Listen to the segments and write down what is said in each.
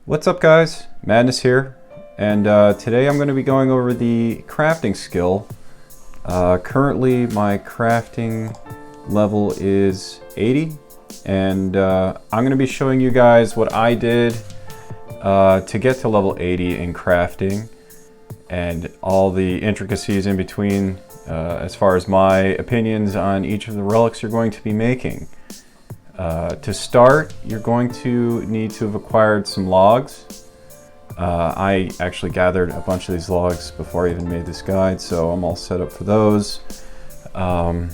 What's up guys, Madness here, and today I'm going to be going over the crafting skill. Currently my crafting level is 80, and I'm going to be showing you guys what I did to get to level 80 in crafting, and all the intricacies in between as far as my opinions on each of the relics you're going to be making. To start, you're going to need to have acquired some logs. I actually gathered a bunch of these logs before I even made this guide, so I'm all set up for those. And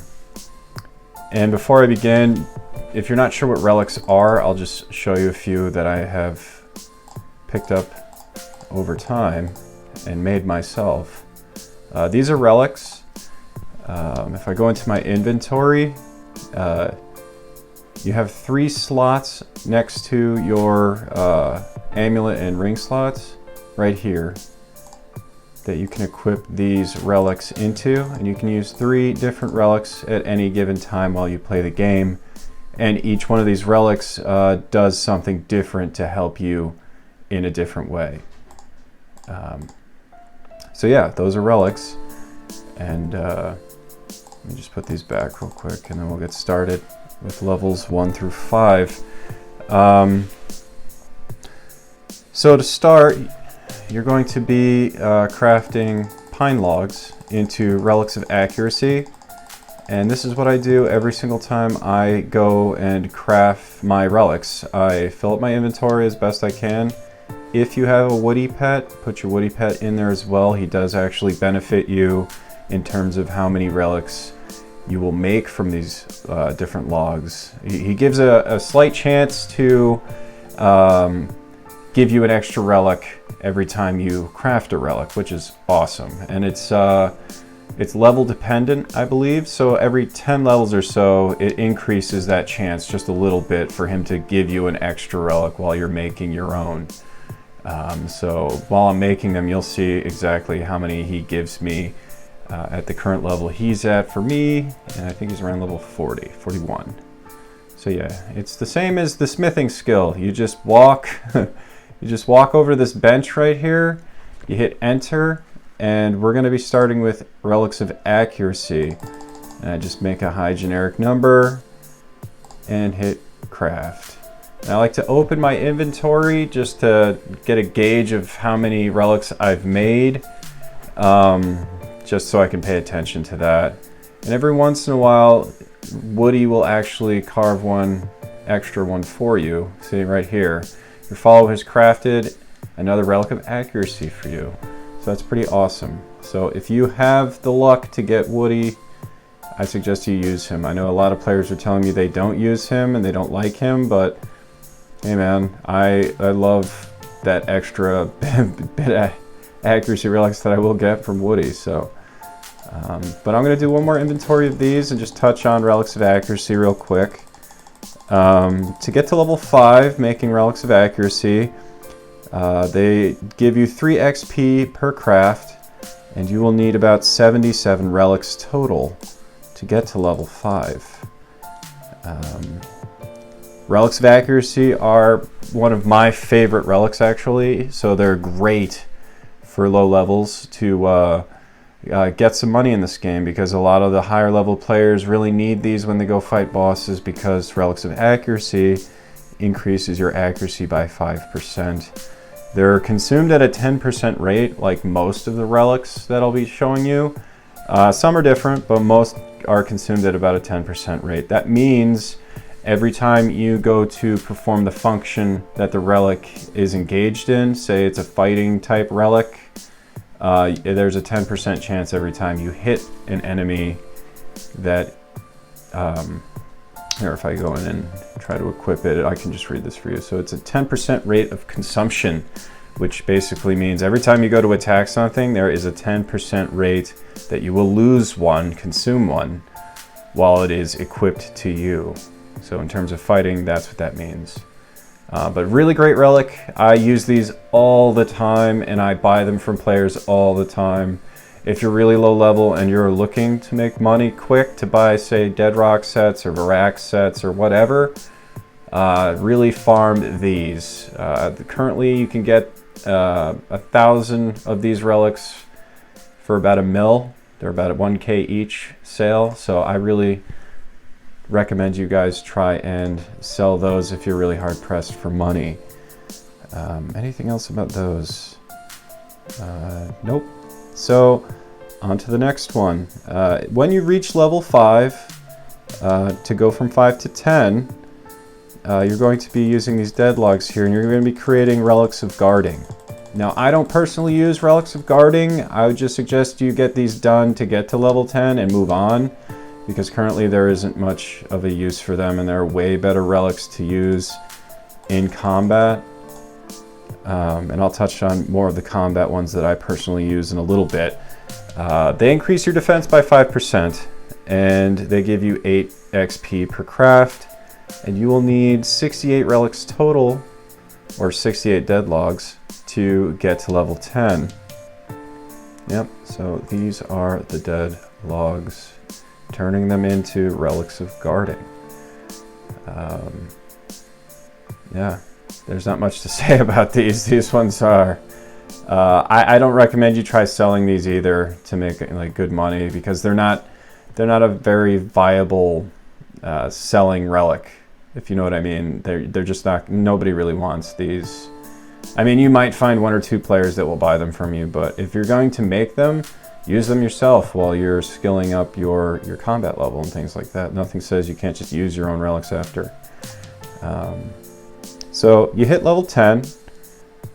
before I begin, if you're not sure what relics are, I'll just show you a few that I have picked up over time and made myself. These are relics. If I go into my inventory, you have 3 slots next to your amulet and ring slots right here that you can equip these relics into, and you can use 3 different relics at any given time while you play the game, and each one of these relics does something different to help you in a different way. So yeah, those are relics, and let me just put these back real quick and then we'll get started with levels 1 through 5. So to start, you're going to be crafting pine logs into relics of accuracy, and this is what I do every single time I go and craft my relics. I fill up my inventory as best I can. If you have a woody pet, put your woody pet in there as well. He does actually benefit you in terms of how many relics you will make from these different logs. He gives a slight chance to give you an extra relic every time you craft a relic, which is awesome. And it's level dependent, I believe. So every 10 levels or so, it increases that chance just a little bit for him to give you an extra relic while you're making your own. So while I'm making them, you'll see exactly how many he gives me at the current level he's at for me, and I think he's around level 41. So yeah, it's the same as the smithing skill. You just walk over this bench right here, you hit enter, and we're going to be starting with relics of accuracy. And I just make a high generic number and hit craft. And I like to open my inventory just to get a gauge of how many relics I've made. Just so I can pay attention to that. And every once in a while, Woody will actually carve one extra one for you, sitting right here. Your follower has crafted another relic of accuracy for you. So that's pretty awesome. So if you have the luck to get Woody, I suggest you use him. I know a lot of players are telling me they don't use him and they don't like him, but hey man, I love that extra bit of accuracy relics that I will get from Woody. So but I'm going to do one more inventory of these and just touch on relics of accuracy real quick. To get to level 5 making relics of accuracy, they give you 3 XP per craft, and you will need about 77 relics total to get to level 5. Relics of accuracy are one of my favorite relics actually, so they're great for low levels to get some money in this game, because a lot of the higher level players really need these when they go fight bosses, because relics of accuracy increases your accuracy by 5%. They're consumed at a 10% rate, like most of the relics that I'll be showing you. Some are different, but most are consumed at about a 10% rate. That means every time you go to perform the function that the relic is engaged in, say it's a fighting type relic, there's a 10% chance every time you hit an enemy that, here, if I go in and try to equip it, I can just read this for you. So it's a 10% rate of consumption, which basically means every time you go to attack something, there is a 10% rate that you will lose one, consume one, while it is equipped to you. So in terms of fighting, that's what that means. But really great relic. I use these all the time, and I buy them from players all the time. If you're really low level and you're looking to make money quick to buy, say, Dead Rock sets or Varax sets or whatever, really farm these. Currently you can get 1,000 of these relics for about $1 They're about 1K each sale, so I really recommend you guys try and sell those if you're really hard pressed for money. Anything else about those? Nope. So on to the next one. When you reach level 5, to go from 5 to 10, you're going to be using these deadlogs here, and you're going to be creating relics of guarding. Now, I don't personally use relics of guarding. I would just suggest you get these done to get to level 10 and move on, because currently there isn't much of a use for them, and there are way better relics to use in combat. And I'll touch on more of the combat ones that I personally use in a little bit. They increase your defense by 5%, and they give you 8 XP per craft, and you will need 68 relics total, or 68 deadlogs, to get to level 10. Yep, so these are the deadlogs, turning them into relics of guarding. Yeah, there's not much to say about these. These ones are... I don't recommend you try selling these either to make like good money, because they're not a very viable selling relic, if you know what I mean. They're just not, nobody really wants these. I mean, you might find 1 or 2 players that will buy them from you, but if you're going to make them, use them yourself while you're skilling up your combat level and things like that. Nothing says you can't just use your own relics after. So you hit level 10,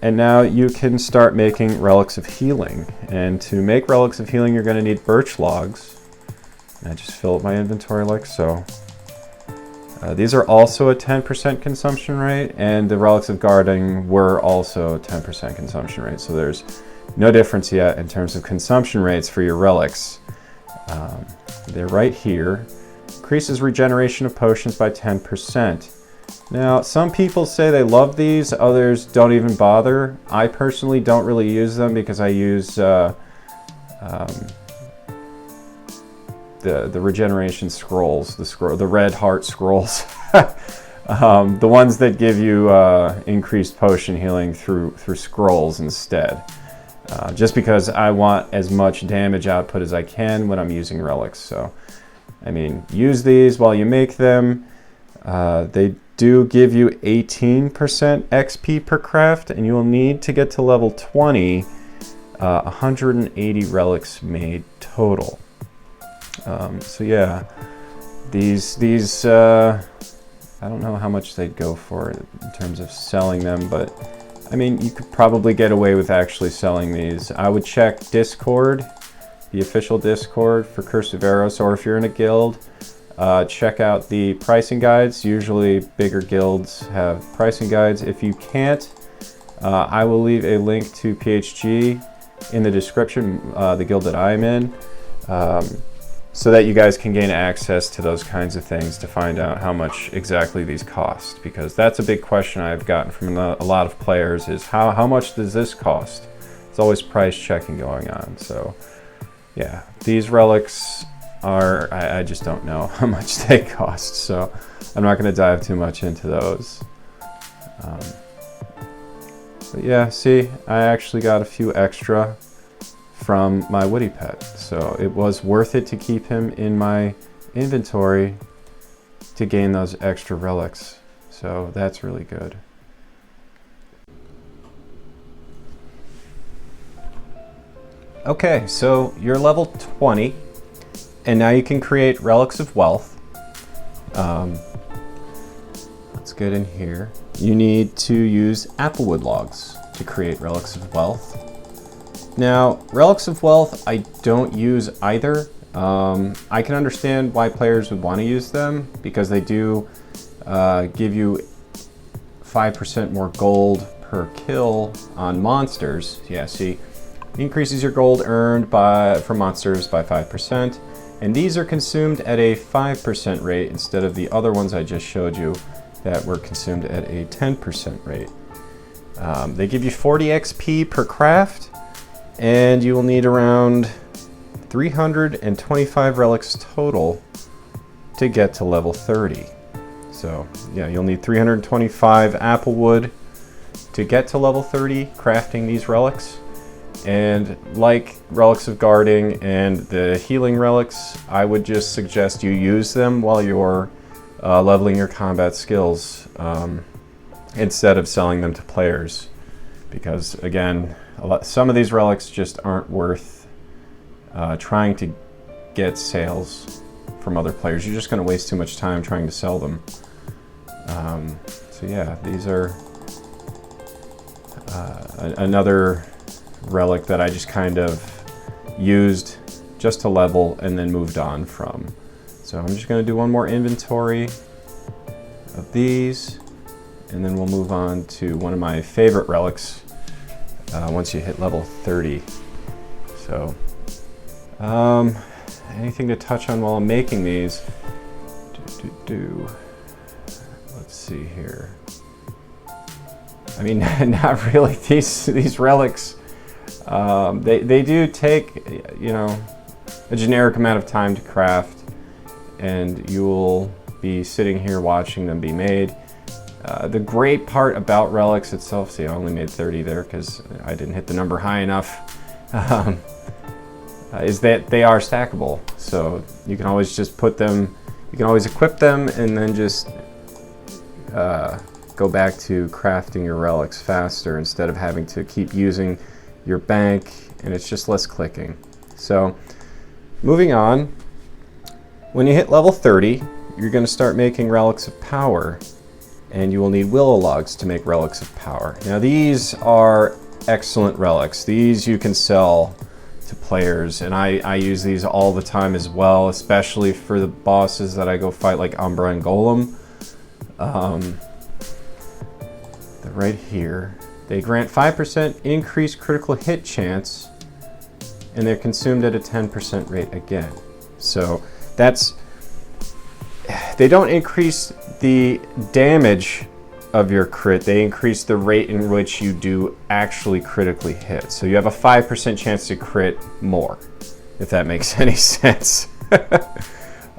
and now you can start making relics of healing. And to make relics of healing, you're going to need birch logs. And I just fill up my inventory like so. These are also a 10% consumption rate, and the relics of guarding were also a 10% consumption rate. So there's no difference yet in terms of consumption rates for your relics. They're right here. Increases regeneration of potions by 10%. Now, some people say they love these, others don't even bother. I personally don't really use them because I use the regeneration scrolls, the red heart scrolls. The ones that give you increased potion healing through scrolls instead. Just because I want as much damage output as I can when I'm using relics. So, I mean, use these while you make them. They do give you 18% XP per craft, and you will need to get to level 20, 180 relics made total. So yeah, these I don't know how much they'd go for in terms of selling them, but I mean, you could probably get away with actually selling these. I would check Discord, the official Discord for Curse of Aros, or if you're in a guild, check out the pricing guides. Usually bigger guilds have pricing guides. If you can't, I will leave a link to PHG in the description, the guild that I'm in, so that you guys can gain access to those kinds of things to find out how much exactly these cost, because that's a big question I've gotten from a lot of players is how much does this cost? It's always price checking going on. So yeah, these relics are, I just don't know how much they cost, so I'm not going to dive too much into those. But yeah, see, I actually got a few extra from my woody pet, so it was worth it to keep him in my inventory to gain those extra relics, so that's really good. Okay, so you're level 20, and now you can create relics of wealth. Let's get in here. You need to use applewood logs to create relics of wealth. Now, relics of wealth, I don't use either. I can understand why players would want to use them, because they do give you 5% more gold per kill on monsters. Yeah, see, increases your gold earned from monsters by 5, and these are consumed at a 5% rate instead of the other ones I just showed you that were consumed at a 10% rate. They give you 40 XP per craft, and you will need around 325 relics total to get to level 30. So yeah, you'll need 325 apple wood to get to level 30 crafting these relics. And like Relics of Guarding and the healing relics, I would just suggest you use them while you're leveling your combat skills instead of selling them to players. Because again, some of these relics just aren't worth trying to get sales from other players. You're just going to waste too much time trying to sell them. So yeah, these are another relic that I just kind of used just to level and then moved on from. So I'm just going to do one more inventory of these, and then we'll move on to one of my favorite relics once you hit level 30. So anything to touch on while I'm making these? Let's see here. I mean, not really. These relics, they do take, you know, a generic amount of time to craft, and you'll be sitting here watching them be made. The great part about relics itself, see, I only made 30 there because I didn't hit the number high enough, is that they are stackable. So you can always just put them, you can always equip them and then just go back to crafting your relics faster instead of having to keep using your bank, and it's just less clicking. So moving on, when you hit level 30, you're going to start making relics of power, and you will need willow logs to make relics of power. Now these are excellent relics. These you can sell to players, and I use these all the time as well, especially for the bosses that I go fight like Umbra and Golem. They're right here. They grant 5% increased critical hit chance, and they're consumed at a 10% rate again. So that's, they don't increase the damage of your crit, they increase the rate in which you do actually critically hit. So you have a 5% chance to crit more, if that makes any sense. They're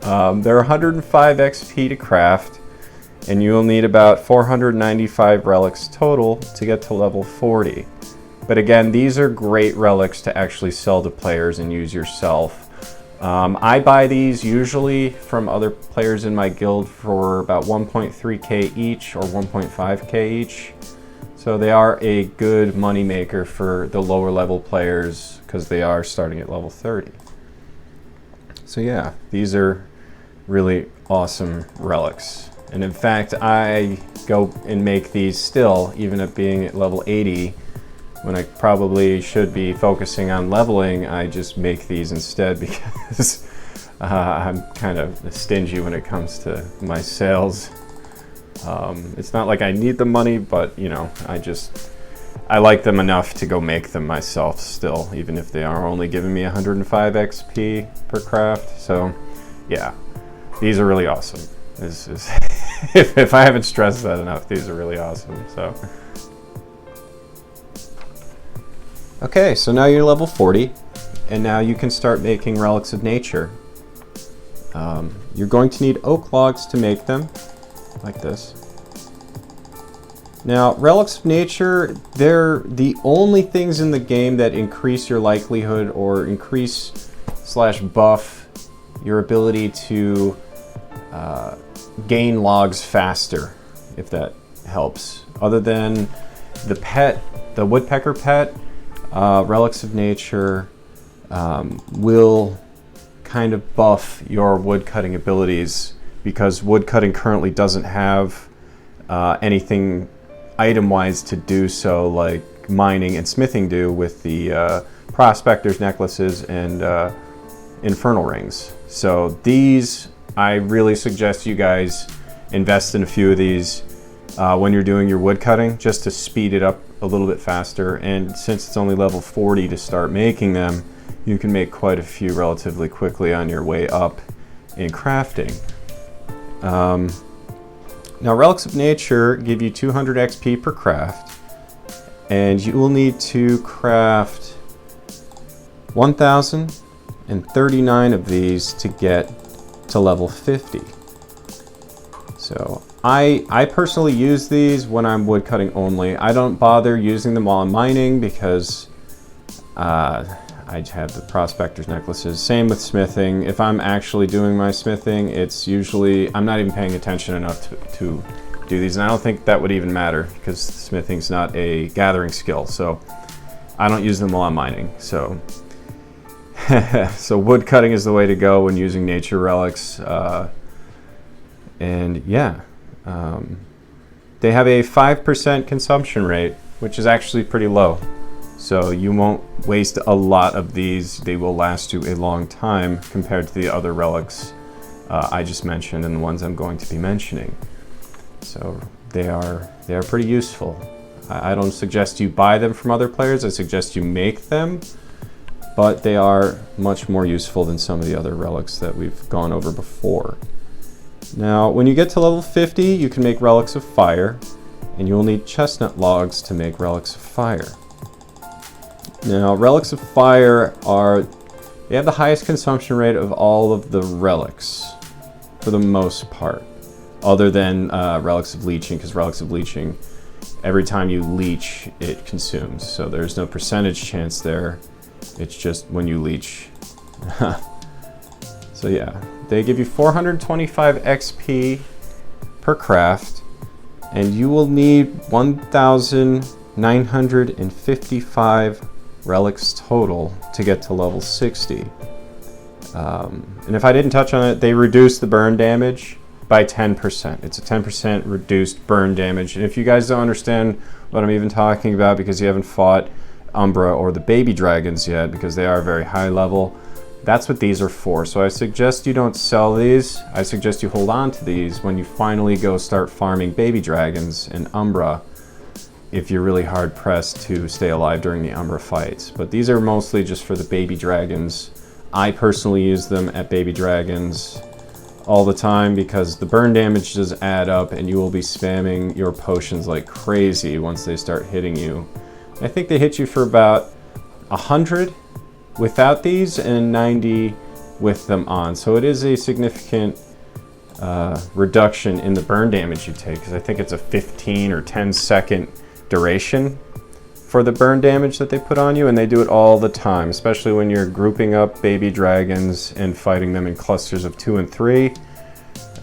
105 XP to craft, and you'll need about 495 relics total to get to level 40. But again, these are great relics to actually sell to players and use yourself. I buy these usually from other players in my guild for about 1.3k each or 1.5k each. So they are a good money maker for the lower level players because they are starting at level 30. So yeah, these are really awesome relics. And in fact, I go and make these still, even at being at level 80, when I probably should be focusing on leveling. I just make these instead because I'm kind of stingy when it comes to my sales. It's not like I need the money, but you know, I like them enough to go make them myself still, even if they are only giving me 105 XP per craft. So yeah, these are really awesome. If I haven't stressed that enough, these are really awesome. So okay, so now you're level 40, and now you can start making Relics of Nature. You're going to need oak logs to make them, like this. Now, Relics of Nature, they're the only things in the game that increase your likelihood or increase / buff your ability to gain logs faster, if that helps. Other than the pet, the woodpecker pet, Relics of Nature will kind of buff your woodcutting abilities, because woodcutting currently doesn't have anything item-wise to do so like mining and smithing do with the prospector's necklaces and infernal rings. So these, I really suggest you guys invest in a few of these when you're doing your woodcutting, just to speed it up a little bit faster. And since it's only level 40 to start making them, you can make quite a few relatively quickly on your way up in crafting. Now, Relics of Nature give you 200 XP per craft, and you will need to craft 1,039 of these to get to level 50. So I personally use these when I'm woodcutting only. I don't bother using them while I'm mining because I have the prospector's necklaces. Same with smithing. If I'm actually doing my smithing, it's usually, I'm not even paying attention enough to do these. And I don't think that would even matter because smithing's not a gathering skill. So I don't use them while I'm mining. So, so woodcutting is the way to go when using nature relics. And yeah, they have a 5% consumption rate, which is actually pretty low. So you won't waste a lot of these. They will last you a long time compared to the other relics I just mentioned and the ones I'm going to be mentioning. So they are pretty useful. I don't suggest you buy them from other players. I suggest you make them, but they are much more useful than some of the other relics that we've gone over before. Now, when you get to level 50, you can make relics of fire, and you will need chestnut logs to make relics of fire. Now, relics of fire they have the highest consumption rate of all of the relics, for the most part, other than relics of leeching, because relics of leeching, every time you leech, it consumes. So there's no percentage chance there. It's just when you leech. So yeah, they give you 425 XP per craft, and you will need 1,955 relics total to get to level 60. And if I didn't touch on it, they reduce the burn damage by 10%. It's a 10% reduced burn damage. And if you guys don't understand what I'm even talking about because you haven't fought Umbra or the baby dragons yet, because they are very high level, that's what these are for. So I suggest you don't sell these. I suggest you hold on to these when you finally go start farming baby dragons and Umbra, if you're really hard pressed to stay alive during the Umbra fights. But these are mostly just for the baby dragons. I personally use them at baby dragons all the time because the burn damage does add up and you will be spamming your potions like crazy once they start hitting you. I think they hit you for about 100 without these and 90 with them on. So it is a significant reduction in the burn damage you take, because I think it's a 15 or 10 second duration for the burn damage that they put on you, and they do it all the time, especially when you're grouping up baby dragons and fighting them in clusters of 2 and 3.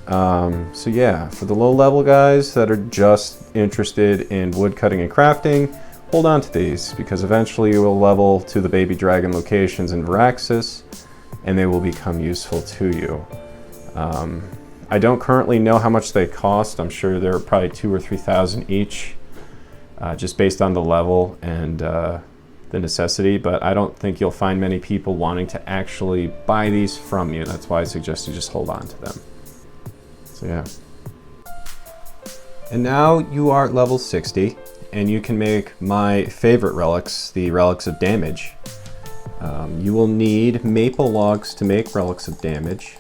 So yeah, for the low level guys that are just interested in woodcutting and crafting, hold on to these, because eventually you will level to the baby dragon locations in Varaxis and they will become useful to you. I don't currently know how much they cost. I'm sure they're probably 2,000 or 3,000 each, just based on the level and the necessity, but I don't think you'll find many people wanting to actually buy these from you. That's why I suggest you just hold on to them. So yeah. And now you are at level 60. And you can make my favorite relics, the relics of damage. You will need maple logs to make relics of damage.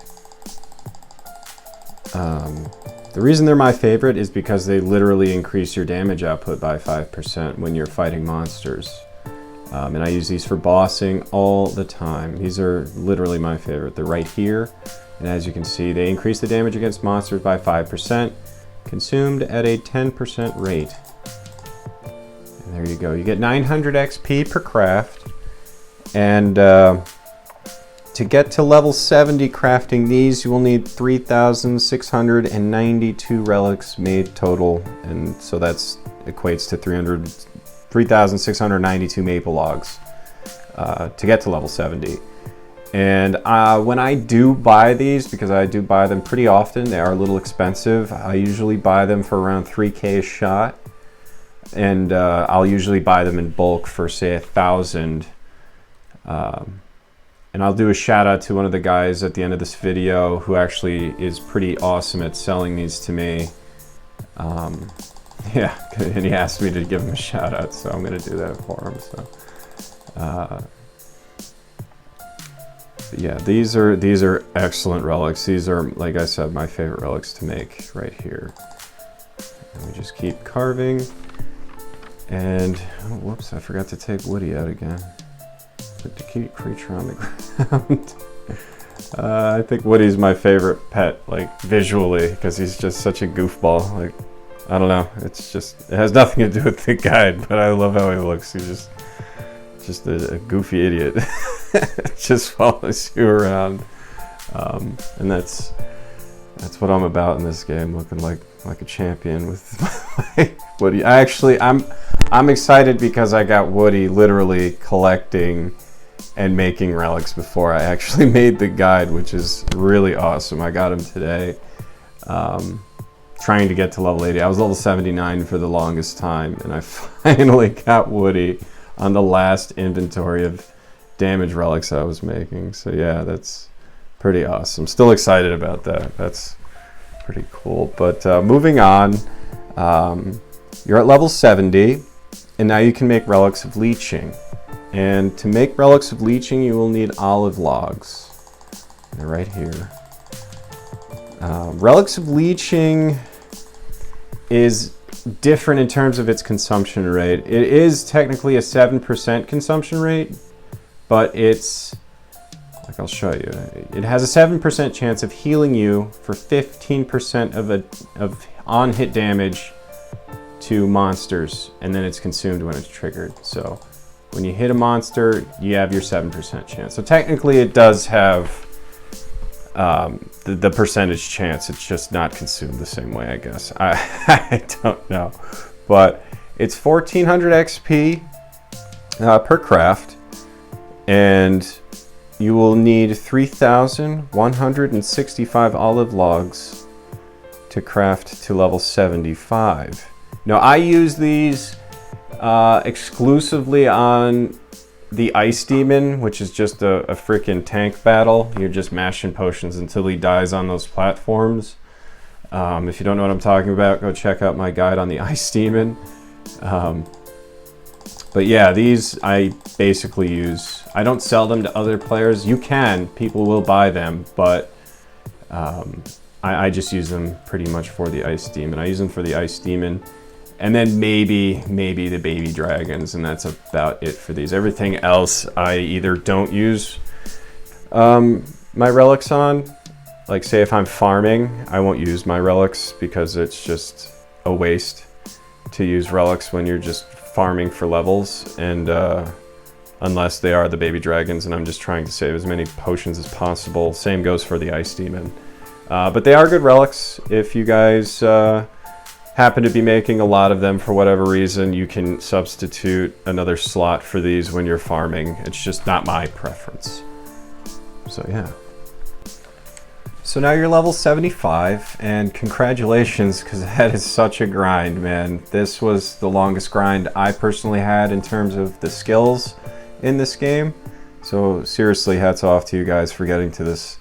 The reason they're my favorite is because they literally increase your damage output by 5% when you're fighting monsters. And I use these for bossing all the time. These are literally my favorite. They're right here. And as you can see, they increase the damage against monsters by 5%, consumed at a 10% rate. There you go. You get 900 XP per craft, and to get to level 70 crafting these, you will need 3,692 relics made total, and so that's equates to 3,692 maple logs to get to level 70. And when I do buy these, because I do buy them pretty often, they are a little expensive. I usually buy them for around 3K a shot. And I'll usually buy them in bulk for say 1,000. And I'll do a shout out to one of the guys at the end of this video who actually is pretty awesome at selling these to me. Yeah, and he asked me to give him a shout out, so I'm gonna do that for him. So, yeah, these are excellent relics. These are, like I said, my favorite relics to make right here. And we just keep carving. And, oh, whoops, I forgot to take Woody out again. Put the cute creature on the ground. I think Woody's my favorite pet, like visually, because he's just such a goofball. Like, I don't know, it's just, it has nothing to do with the guide, but I love how he looks. He's just a goofy idiot. Just follows you around, and that's what I'm about in this game, looking like a champion with my Woody. I'm excited because I got Woody literally collecting and making relics before I actually made the guide, which is really awesome. I got him today, trying to get to level 80. I was level 79 for the longest time, and I finally got Woody on the last inventory of damage relics I was making. So yeah, that's pretty awesome. Still excited about that. That's pretty cool. But moving on, you're at level 70, and now you can make relics of Leeching. And to make relics of Leeching, you will need olive logs. They're right here. Relics of Leeching is different in terms of its consumption rate. It is technically a 7% consumption rate, but it's, like I'll show you, it has a 7% chance of healing you for 15% of on-hit damage to monsters, and then it's consumed when it's triggered. So when you hit a monster, you have your 7% chance. So technically it does have the percentage chance. It's just not consumed the same way, I guess. I don't know. But it's 1400 XP per craft, and you will need 3,165 olive logs to craft to level 75. Now I use these exclusively on the Ice Demon, which is just a freaking tank battle. You're just mashing potions until he dies on those platforms. If you don't know what I'm talking about, go check out my guide on the Ice Demon. But yeah, these I basically use. I don't sell them to other players. You can, people will buy them, but I just use them pretty much for the Ice Demon. I use them for the Ice Demon, and then maybe the baby dragons, and that's about it for these. Everything else I either don't use my relics on. Like say if I'm farming, I won't use my relics because it's just a waste to use relics when you're just farming for levels, and unless they are the baby dragons and I'm just trying to save as many potions as possible. Same goes for the Ice Demon. But they are good relics. If you guys happen to be making a lot of them for whatever reason, you can substitute another slot for these when you're farming. It's just not my preference. So yeah. So now you're level 75, and congratulations, because that is such a grind, man. This was the longest grind I personally had in terms of the skills in this game. So seriously, hats off to you guys for getting to this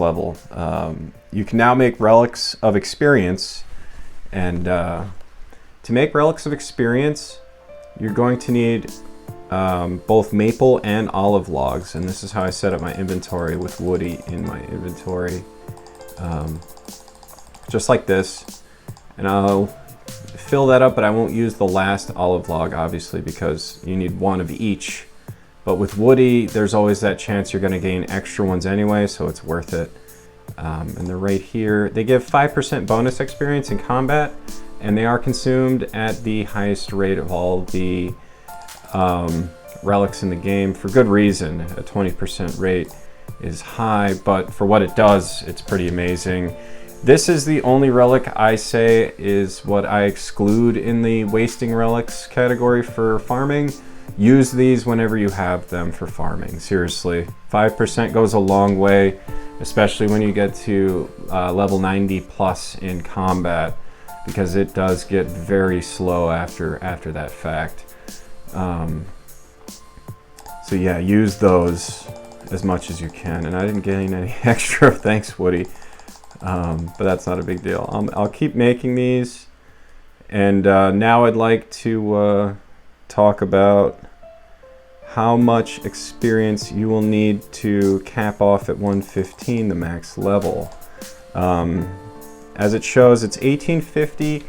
level. You can now make relics of experience, and to make relics of experience, you're going to need both maple and olive logs, and this is how I set up my inventory with Woody in my inventory, just like this. And I'll fill that up, but I won't use the last olive log, obviously, because you need one of each. But with Woody, there's always that chance you're going to gain extra ones anyway, so it's worth it. And they're right here. They give 5% bonus experience in combat, and they are consumed at the highest rate of all the relics in the game, for good reason. A 20% rate is high, but for what it does, it's pretty amazing. This is the only relic I say is what I exclude in the wasting relics category for farming. Use these whenever you have them for farming. Seriously, 5% goes a long way, especially when you get to level 90 plus in combat, because it does get very slow after that fact. So yeah, use those as much as you can. And I didn't gain any extra, thanks Woody, but that's not a big deal. I'll keep making these, and now I'd like to talk about how much experience you will need to cap off at 115, the max level. As it shows, it's 1850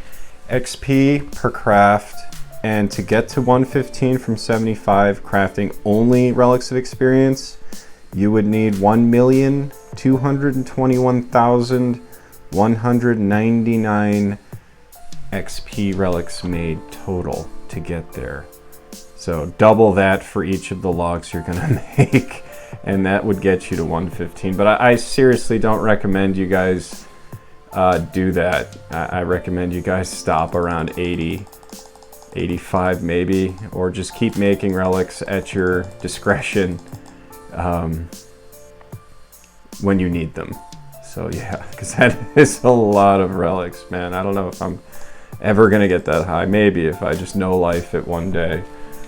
XP per craft, and to get to 115 from 75 crafting only relics of experience, you would need 1,221,199 XP relics made total to get there. So double that for each of the logs you're gonna make, and that would get you to 115. But I seriously don't recommend you guys do that. I recommend you guys stop around 80, 85 maybe, or just keep making relics at your discretion when you need them. So yeah, because that is a lot of relics, man. I don't know if I'm ever gonna get that high. Maybe if I just no life it one day,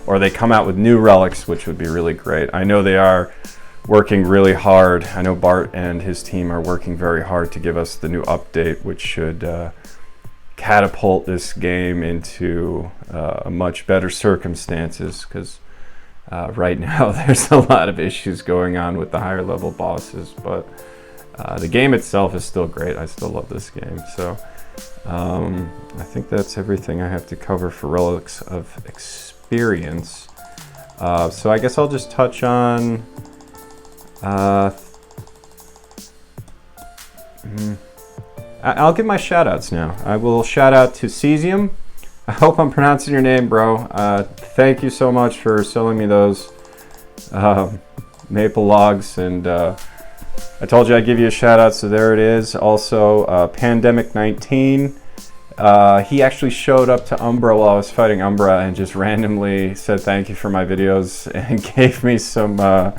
or they come out with new relics, which would be really great. I know they are working really hard. I know Bart and his team are working very hard to give us the new update, which should catapult this game into much better circumstances, because right now there's a lot of issues going on with the higher level bosses, but the game itself is still great. I still love this game. So I think that's everything I have to cover for Relics of Experience. So I guess I'll just touch on I'll give my shoutouts now. I will shout out to Cesium. I hope I'm pronouncing your name, bro. Thank you so much for selling me those maple logs, and I told you I'd give you a shout out, so there it is. Also, Pandemic 19. He actually showed up to Umbra while I was fighting Umbra and just randomly said thank you for my videos and gave me some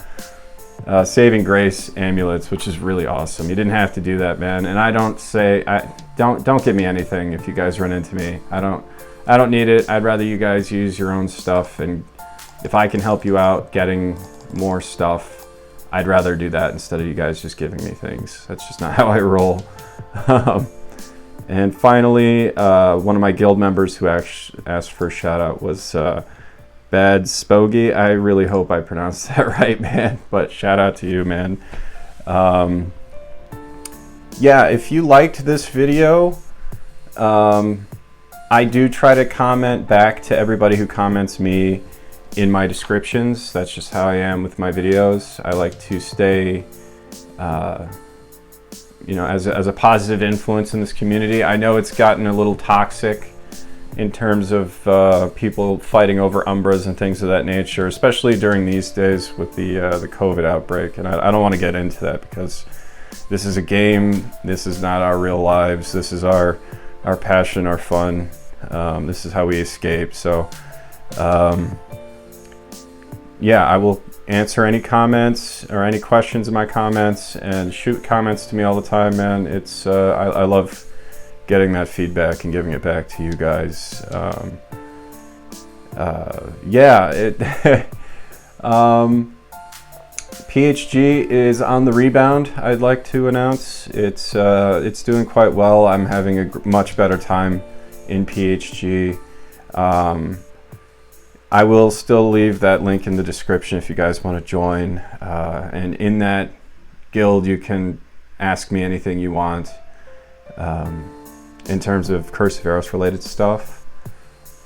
saving grace amulets, which is really awesome. You didn't have to do that, man. And I don't say, don't give me anything if you guys run into me. I don't need it. I'd rather you guys use your own stuff, and if I can help you out getting more stuff, I'd rather do that instead of you guys just giving me things. That's just not how I roll. And finally, one of my guild members who asked for a shout out was Bad Spogie. I really hope I pronounced that right, man, but shout out to you, man. Yeah, if you liked this video, I do try to comment back to everybody who comments me in my descriptions. That's just how I am with my videos. I like to stay you know, as a positive influence in this community. I know it's gotten a little toxic in terms of people fighting over Umbras and things of that nature, especially during these days with the COVID outbreak. And I don't want to get into that, because this is a game. This is not our real lives. This is our passion, our fun. This is how we escape. So yeah, I will answer any comments or any questions in my comments, and shoot comments to me all the time, man. It's I love getting that feedback and giving it back to you guys. Yeah, PHG is on the rebound. I'd like to announce it's doing quite well. I'm having a much better time in PHG. I will still leave that link in the description if you guys want to join. And in that guild, you can ask me anything you want in terms of Curse of Aros related stuff.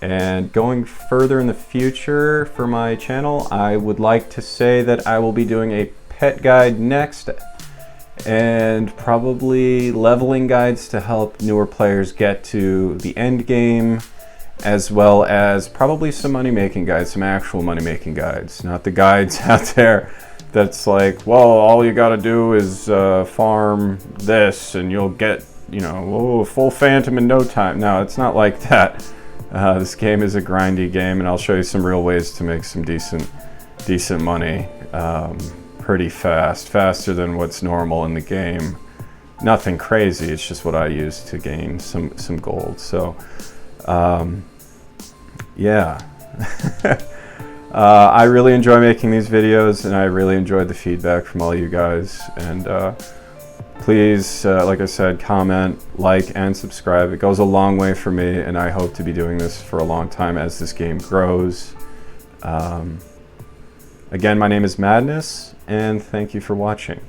And going further in the future for my channel, I would like to say that I will be doing a pet guide next, and probably leveling guides to help newer players get to the end game, as well as probably some money-making guides, some actual money-making guides, not the guides out there that's like, well, all you gotta do is farm this and you'll get, you know, full Phantom in no time. No, it's not like that. This game is a grindy game, and I'll show you some real ways to make some decent money pretty fast, faster than what's normal in the game. Nothing crazy, it's just what I use to gain some gold. So yeah. I really enjoy making these videos, and I really enjoyed the feedback from all you guys. And please, like I said, comment, like, and subscribe. It goes a long way for me, and I hope to be doing this for a long time as this game grows. Again, my name is Madness, and thank you for watching.